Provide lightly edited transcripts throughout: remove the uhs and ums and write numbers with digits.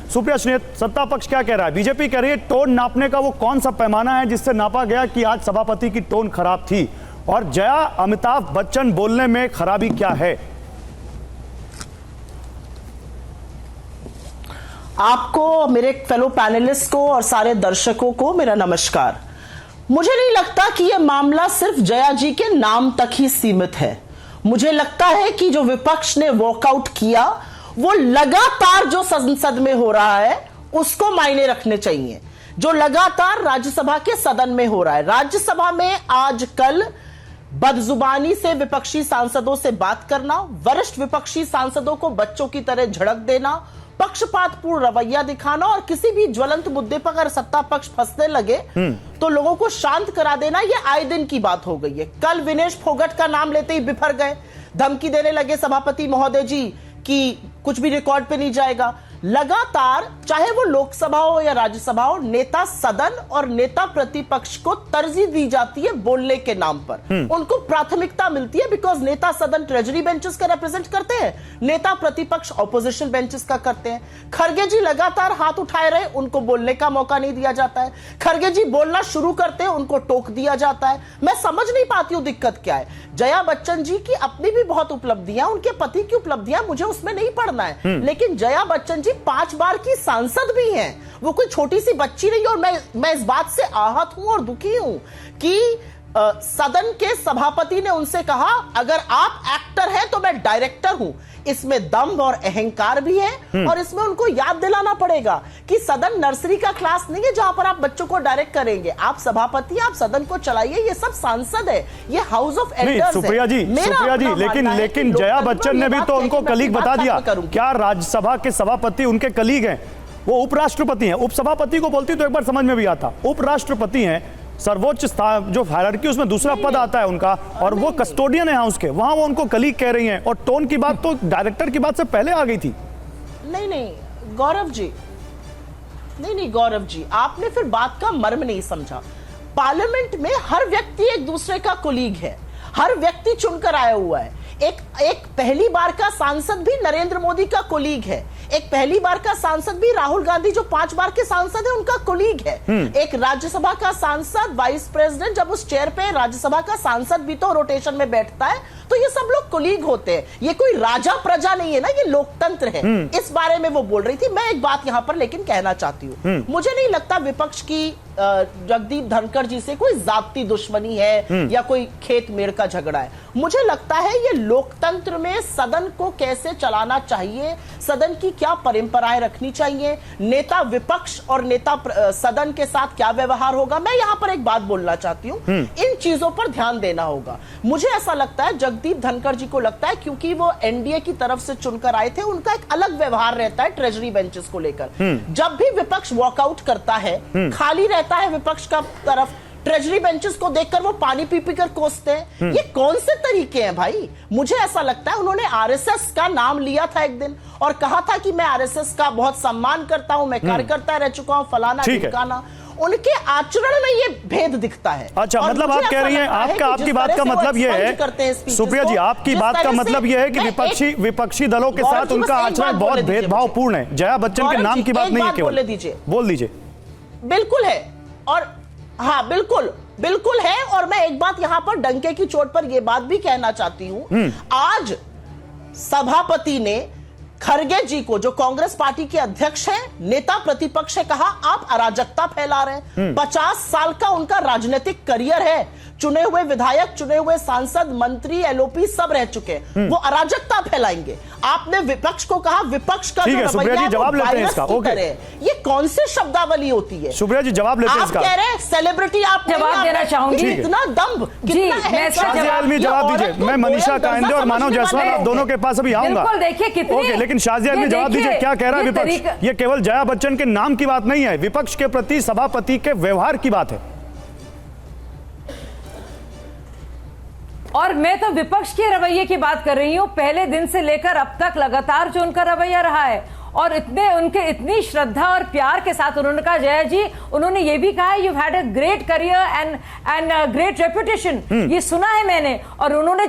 सुप्रिया सुनिए, सत्ता पक्ष क्या कह रहा है? बीजेपी कह रही है टोन नापने का वो कौन सा पैमाना है जिससे नापा गया कि आज सभापति की टोन खराब थी, और जया अमिताभ बच्चन बोलने में खराबी क्या है? आपको, मेरे फेलो पैनलिस्ट को और सारे दर्शकों को मेरा नमस्कार। मुझे नहीं लगता कि यह मामला सिर्फ जया जी के नाम तक ही सीमित है। मुझे लगता है कि जो विपक्ष ने वॉकआउट किया वो लगातार जो संसद में हो रहा है उसको मायने रखने चाहिए, जो लगातार राज्यसभा के सदन में हो रहा है। राज्यसभा में आजकल बदजुबानी से विपक्षी सांसदों से बात करना, वरिष्ठ विपक्षी सांसदों को बच्चों की तरह झड़क देना, पक्षपातपूर्ण रवैया दिखाना और किसी भी ज्वलंत मुद्दे पर अगर सत्ता पक्ष फंसने लगे तो लोगों को शांत करा देना, यह आए दिन की बात हो गई है। कल विनेश फोगट का नाम लेते ही बिफर गए, धमकी देने लगे सभापति महोदय जी कि कुछ भी रिकॉर्ड पे नहीं जाएगा। लगातार चाहे वो लोकसभा हो या राज्यसभा हो, नेता सदन और नेता प्रतिपक्ष को तरजीह दी जाती है बोलने के नाम पर। उनको प्राथमिकता मिलती है बिकॉज नेता सदन ट्रेजरी बेंचेस का रिप्रेजेंट करते हैं, नेता प्रतिपक्ष ऑपोजिशन बेंचेस का करते हैं। खरगे जी लगातार हाथ उठाए रहे, उनको बोलने का मौका नहीं दिया जाता है। खरगे जी बोलना शुरू करते हैं, उनको टोक दिया जाता है। मैं समझ नहीं पाती हूं दिक्कत क्या है। जया बच्चन जी की अपनी भी बहुत उपलब्धियां, उनके पति की उपलब्धियां, मुझे उसमें नहीं पड़ना है, लेकिन जया बच्चन 5 बार की सांसद भी हैं। वो कोई छोटी सी बच्ची नहीं। और मैं इस बात से आहत हूं और दुखी हूं कि सदन के सभापति ने उनसे कहा अगर आप एक्टर हैं तो मैं डायरेक्टर हूं। इसमें दम्भ और अहंकार भी है और इसमें उनको याद दिलाना पड़ेगा कि सदन नर्सरी का क्लास नहीं है जहां पर आप बच्चों को डायरेक्ट करेंगे। आप सभापति, आप सदन को चलाइए, ये सब सांसद है, ये हाउस ऑफ एल्डर्स है। सुप्रिया जी, लेकिन जया बच्चन ने भी तो उनको कलीग बता दिया। क्या राज्यसभा के सभापति उनके कलीग हैं? वो उपराष्ट्रपति हैं। उपसभापति को बोलती तो एक बार समझ में भी आता, उपराष्ट्रपति हैं, सर्वोच्च जो हायरार्की उसमें दूसरा पद आता है उनका, और वो कस्टोडियन है हाउस के, वहां वो उनको कलीग कह रही हैं। और टोन की बात तो डायरेक्टर की बात से पहले आ गई थी। नहीं गौरव जी, नहीं गौरव जी, आपने फिर बात का मर्म नहीं समझा। पार्लियामेंट में हर व्यक्ति एक दूसरे का कोलीग है, हर व्यक्ति चुनकर आया हुआ है। एक पहली बार का सांसद भी नरेंद्र मोदी का कोलीग है, एक पहली बार का सांसद भी राहुल गांधी जो 5 बार के सांसद है उनका कोलीग है। एक राज्यसभा का सांसद, वाइस प्रेसिडेंट जब उस चेयर पे राज्यसभा का सांसद भी तो रोटेशन में बैठता है, तो ये सब लोग कोलीग होते हैं। ये कोई राजा प्रजा नहीं है ना, ये लोकतंत्र है। इस बारे में वो बोल रही थी। मैं एक बात यहां पर लेकिन कहना चाहती हूं, मुझे नहीं लगता विपक्ष की जगदीप धनखड़ जी से कोई जाति दुश्मनी है या कोई खेत मेड़ का झगड़ा है। मुझे लगता है ये लोकतंत्र में सदन को कैसे चलाना चाहिए, सदन की क्या परंपराएं रखनी चाहिए, नेता विपक्ष और नेता सदन के साथ क्या व्यवहार होगा। मैं यहां पर एक बात बोलना चाहती हूं, इन चीजों पर ध्यान देना होगा। मुझे ऐसा लगता है, जगदीप धनखड़ जी को लगता है क्योंकि वो एनडीए की तरफ से चुनकर आए थे, उनका एक अलग व्यवहार रहता है ट्रेजरी बेंचेस को लेकर। जब भी विपक्ष वॉकआउट करता है, खाली रहता है विपक्ष का तरफ, ट्रेजरी बेंचेस को देखकर वो पानी पी कर कोसते हैं। ये कौन से तरीके हैं भाई? मुझे ऐसा लगता है उन्होंने आरएसएस का नाम लिया था एक दिन और कहा था कि मैं आरएसएस का बहुत सम्मान करता हूं, मैं कार्यकर्ता रह चुका हूं, फलाना ढिमकाना। उनके आचरण में ये भेद दिखता है। अच्छा, मतलब आप कह रही हैं, आपकी बात का मतलब ये है सुप्रिया जी, आपकी बात का मतलब ये है कि विपक्षी दलों के साथ उनका आचरण बहुत भेदभावपूर्ण है। जया बच्चन के नाम की बात नहीं है केवल। बोल दीजिए। बिल्कुल है, और हाँ बिल्कुल है। और मैं एक बात यहां पर डंके की चोट पर यह बात भी कहना चाहती हूं, आज सभापति ने खरगे जी को, जो कांग्रेस पार्टी के अध्यक्ष हैं, नेता प्रतिपक्ष है, कहा आप अराजकता फैला रहे हैं। 50 साल का उनका राजनीतिक करियर है, चुने हुए विधायक, चुने हुए सांसद, मंत्री, एलओपी सब रह चुके हैं, वो अराजकता फैलाएंगे। आपने विपक्ष को कहा, विपक्ष का जो रवैया है जवाब लेते हैं इसका। ओके, ये कौन सी शब्दावली होती है? सुप्रिया जी जवाब लेते हैं इसका। आप कह रहे हैं सेलिब्रिटी, आप जवाब देना चाहूंगी। कितना दंभ, कितना शाजिया आलमी जवाब दीजिए। मैं मनीषा कायंदे और मानव जायसवाल आप दोनों के पास अभी आऊंगा। देखिए कितने, लेकिन शाजिया आलमी जवाब दीजिए, क्या कह रहा है विपक्ष? ये केवल जया बच्चन के नाम की बात नहीं है, विपक्ष के प्रति सभापति के व्यवहार की बात है। और मैं तो विपक्ष के रवैये की बात कर रही हूं। पहले दिन से लेकर अब तक लगातार जो उनका रवैया रहा है, और इतनी श्रद्धा और प्यार के साथ उन्होंने कहा, जया जी, उन्होंने ये भी कहा you had a great career and great reputation, ये सुना है मैंने। और उन्होंने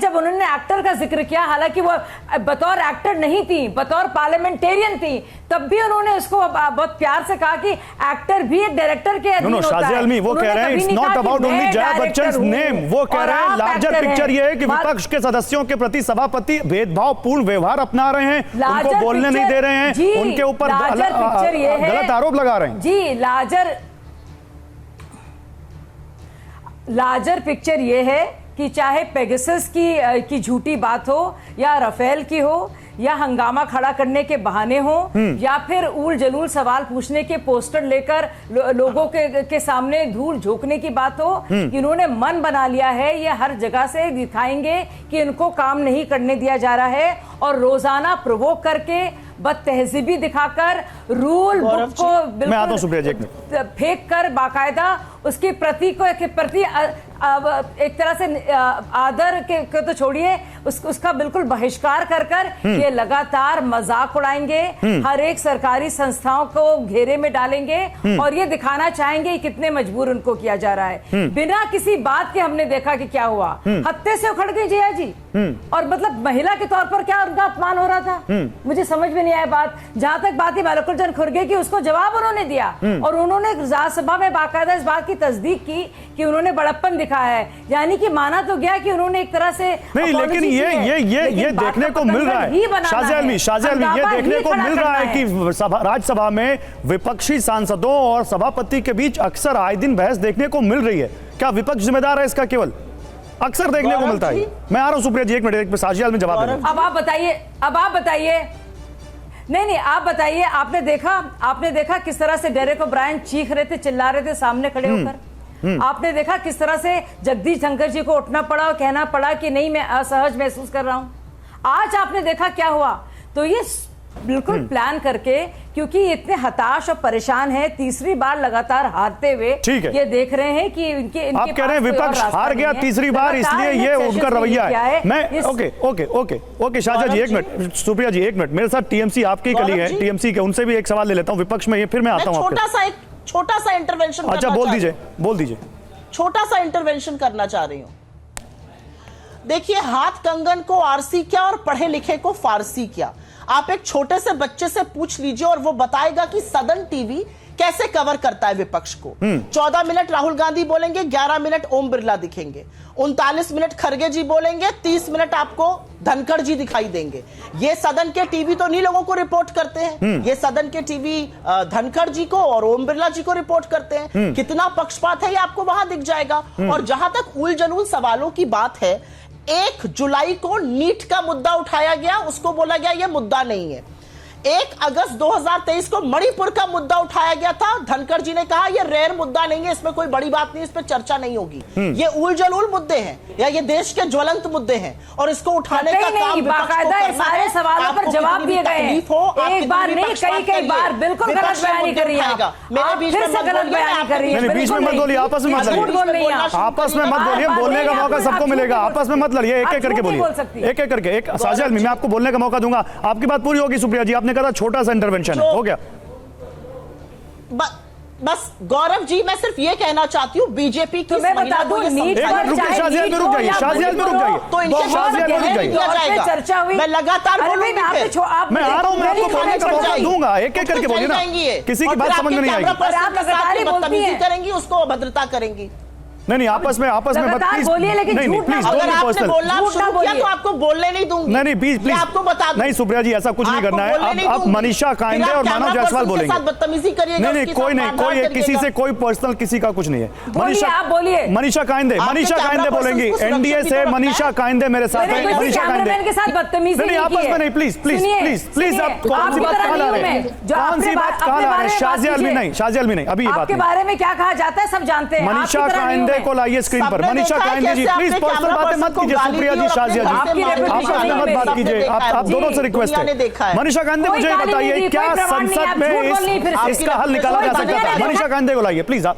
एक्टर का जिक्र किया, हालांकि वो बतौर एक्टर नहीं थी, बतौर पार्लियामेंटेरियन थी, तब भी उन्होंने उसको बहुत प्यार से कहा कि एक्टर भी एक डायरेक्टर के अधीन होता है। शाजिया आलमी वो कह रहे हैं it's not about only Jaya Bachchan name, वो कह रहे हैं लार्जर पिक्चर ये है कि विपक्ष के सदस्यों के प्रति सभापति भेदभावपूर्ण व्यवहार अपना रहे हैं, उनको बोलने नहीं दे रहे हैं, उनके ऊपर गलत आरोप लगा रहे हैं। जी, लार्जर पिक्चर ये है कि चाहे पेगासस की झूठी बात हो, या राफेल की हो, या हंगामा खड़ा करने के बहाने हो, या फिर ऊल जलूल सवाल पूछने के पोस्टर लेकर लोगों के सामने धूल झोंकने की बात हो, इन्होंने मन बना लिया है, ये हर जगह से दिखाएंगे कि इनको काम नहीं करने दिया जा रहा है, और रोजाना प्रोवोक करके, बदतहजीबी दिखाकर, रूल बुक को बिल्कुल फेंक कर, बाकायदा उसके प्रति एक तरह से आदर के तो छोड़िए, उसका बिल्कुल बहिष्कार कर ये लगातार मजाक उड़ाएंगे, हर एक सरकारी संस्थाओं को घेरे में डालेंगे, और ये दिखाना चाहेंगे कि कितने मजबूर उनको किया जा रहा है। बिना किसी बात के हमने देखा कि क्या हुआ, हत्थे से उखड़ गई जया जी, और मतलब महिला के तौर पर क्या उनका अपमान हो रहा था, मुझे समझ में नहीं आया बात। जहां तक बात बालकृष्ण खड़गे की, उसको जवाब उन्होंने दिया, और उन्होंने राज्यसभा में बाकायदा इस बात की तस्दीक की कि उन्होंने बड़प्पन दिखाया है, यानी कि माना तो गया कि उन्होंने एक तरह से नहीं, लेकिन ये देखने को मिल रहा है शाजिया आलमी, ये देखने को मिल रहा है कि राज्यसभा में विपक्षी सांसदों और सभापति के बीच अक्सर आए दिन बहस देखने को मिल रही है। क्या विपक्ष जिम्मेदार है इसका? केवल अक्सर देखने को मिलता है। मैं आ रहा हूं सुप्रिया जी, एक मिनट, शाजिया आलमी जवाब दें। अब आप बताइए नहीं, आप बताइए, आपने देखा किस तरह से डेरेक ओब्रायन चीख रहे थे, चिल्ला रहे थे सामने खड़े होकर। आपने देखा किस तरह से जगदीश धनखड़ जी को उठना पड़ा और कहना पड़ा कि नहीं, मैं असहज महसूस कर रहा हूं। आज आपने देखा क्या हुआ, तो ये बिल्कुल प्लान करके, क्योंकि इतने हताश और परेशान हैं, तीसरी बार लगातार हारते हुए ये देख रहे हैं कि इनके आप कह रहे हैं विपक्ष हार गया तीसरी बार, इसलिए ये उनका रवैया है। मैं ओके शाजिया जी एक मिनट, सुप्रिया जी एक मिनट, मेरे साथ टीएमसी आपकी कलीग है, टीएमसी के, उनसे भी एक सवाल ले लेता हूं विपक्ष में, फिर मैं आता हूं। छोटा सा इंटरवेंशन। अच्छा, बोल दीजिए। छोटा सा इंटरवेंशन करना चाह रही हूं। देखिए, हाथ कंगन को आरसी क्या और पढ़े लिखे को फारसी क्या। आप एक छोटे से बच्चे से पूछ लीजिए और वो बताएगा कि सदन टीवी कैसे कवर करता है विपक्ष को। 14 मिनट राहुल गांधी बोलेंगे, 11 मिनट ओम बिरला दिखेंगे, 39 मिनट खड़गे जी बोलेंगे, 30 मिनट आपको धनखड़ जी दिखाई देंगे। ये सदन के टीवी तो नहीं लोगों को रिपोर्ट करते हैं, ये सदन के टीवी धनखड़ जी को और ओम बिरला जी को रिपोर्ट करते हैं। कितना पक्षपात है ये आपको वहां दिख जाएगा। और जहां तक उल जलूल सवालों की बात है, 1 जुलाई को नीट का मुद्दा उठाया गया, उसको बोला गया ये मुद्दा नहीं है। 1 अगस्त 2023 को मणिपुर का मुद्दा उठाया गया था, धनखड़ जी ने कहा यह रेयर मुद्दा नहीं है, इसमें कोई बड़ी बात नहीं, इस पर चर्चा नहीं होगी। ये उल जलूल मुद्दे हैं या ये देश के ज्वलंत मुद्दे हैं, और इसको उठाने का काम बाकायदा सारे सवालों पर जवाब दिए गए हैं। एक बार नहीं, कई बार बिल्कुल गलत बयानी कर रही है, फिर से गलत बयानी कर रही है। बीच में मत बोलिए, आपस में मत लड़िए, आपस में मत बोलिए, बोलने का मौका सबको मिलेगा, आपस में मत लड़िए, एक एक करके बोलिए, एक एक करके। एक शाजिया आलमी, मैं आपको बोलने का मौका दूंगा, आपकी बात पूरी होगी। सुप्रिया जी, आपने कहा छोटा सा इंटरवेंशन हो गया। बस गौरव जी, मैं सिर्फ ये कहना चाहती हूँ, बीजेपी की मैं बता दूं, शाजिया में रुक जाइए, तो इनके चर्चा हुई, मैं लगातार बोलूंगी, मैं आ रहा हूं, मैं आपको बोलने का मौका दूंगा, एक एक करके बोलिए ना, किसी की बात समझ में नहीं आएगी, बदतमीजी करेंगी, उसको अभद्रता करेंगी। नहीं, आपस में मत प्लीज बोलिए, लेकिन अगर आपने बोलना शुरू किया तो आपको बोलने नहीं दूंगी। नहीं प्लीज आपको बता दूं, नहीं सुप्रिया जी, ऐसा कुछ नहीं करना है। आप मनीषा कायंदे और मानव जायसवाल बोलेंगे। बदतमीजी करिएगा। नहीं, कोई किसी से कोई पर्सनल किसी का कुछ नहीं है। मनीषा कायंदे बोलेंगी, एनडीए से मनीषा कायंदे मेरे साथ है। मनीषा कायंदे के साथ बदतमीजी नहीं, आपस में नहीं, प्लीज आप कौन सी बात कहां ला रहे हैं? शाजिया आलमी नहीं, अभी ये बात के बारे में क्या कहा जाता है सब जानते हैं। मनीषा कायंदे को लाइए स्क्रीन पर। मनीषा कायंदे जी, प्लीज पर्सनल बातें मत कीजिए। सुप्रिया जी, शाजिया जी, आप मत बात कीजिए, आप दोनों से रिक्वेस्ट है। मनीषा कायंदे, मुझे बताइए क्या संसद में इसका हल निकाला जा सकता है? मनीषा कायंदे को लाइए प्लीज। आप